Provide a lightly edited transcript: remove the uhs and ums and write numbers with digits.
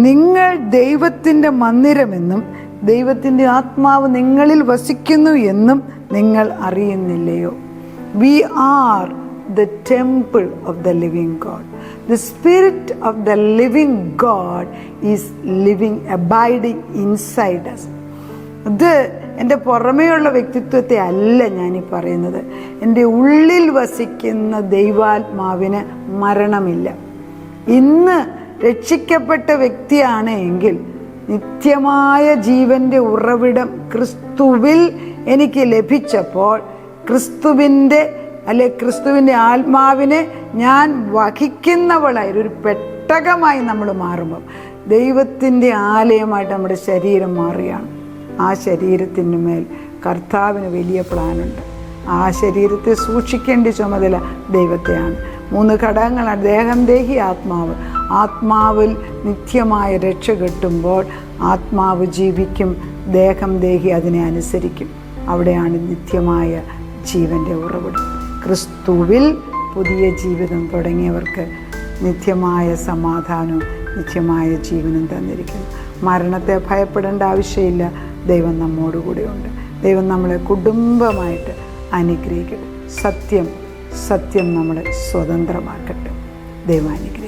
നിങ്ങൾ ദൈവത്തിൻ്റെ മന്ദിരമെന്നും ദൈവത്തിൻ്റെ ആത്മാവ് നിങ്ങളിൽ വസിക്കുന്നു എന്നും നിങ്ങൾ അറിയുന്നില്ലയോ? We are the temple of the living God. The spirit of the living God is living, abiding inside us. ഇത് എൻ്റെ പുറമേയുള്ള വ്യക്തിത്വത്തെ അല്ല ഞാനീ പറയുന്നത്. എൻ്റെ ഉള്ളിൽ വസിക്കുന്ന ദൈവാത്മാവിന് മരണമില്ല. ഇന്ന് രക്ഷിക്കപ്പെട്ട വ്യക്തിയാണ് എങ്കിൽ നിത്യമായ ജീവൻ്റെ ഉറവിടം ക്രിസ്തുവിൽ എനിക്ക് ലഭിച്ചപ്പോൾ ക്രിസ്തുവിൻ്റെ ആത്മാവിനെ ഞാൻ വഹിക്കുന്നവളായി ഒരു പെട്ടകമായി നമ്മൾ മാറുമ്പോൾ ദൈവത്തിൻ്റെ ആലയമായിട്ട് നമ്മുടെ ശരീരം മാറുകയാണ്. ആ ശരീരത്തിന് മേൽ കർത്താവിന് വലിയ പ്ലാനുണ്ട്. ആ ശരീരത്തെ സൂക്ഷിക്കേണ്ട ചുമതല ദൈവത്തെയാണ്. 3 ഘടകങ്ങളാണ്: ദേഹം, ദേഹി, ആത്മാവ്. ആത്മാവിൽ നിത്യമായ രക്ഷ കിട്ടുമ്പോൾ ആത്മാവ് ജീവിക്കും, ദേഹം, ദേഹി അതിനെ അനുസരിക്കും. അവിടെയാണ് നിത്യമായ ജീവൻ്റെ ഉറവിടം. ക്രിസ്തുവിൽ പുതിയ ജീവിതം തുടങ്ങിയവർക്ക് നിത്യമായ സമാധാനവും നിത്യമായ ജീവനും തന്നിരിക്കുന്നു. മരണത്തെ ഭയപ്പെടേണ്ട ആവശ്യമില്ല. ദൈവം നമ്മോടുകൂടെയുണ്ട്. ദൈവം നമ്മളെ കുടുംബമായിട്ട് അനുഗ്രഹിക്കട്ടെ. സത്യം നമ്മളെ സ്വതന്ത്രമാക്കട്ടെ. ദൈവം അനുഗ്രഹിക്കട്ടെ.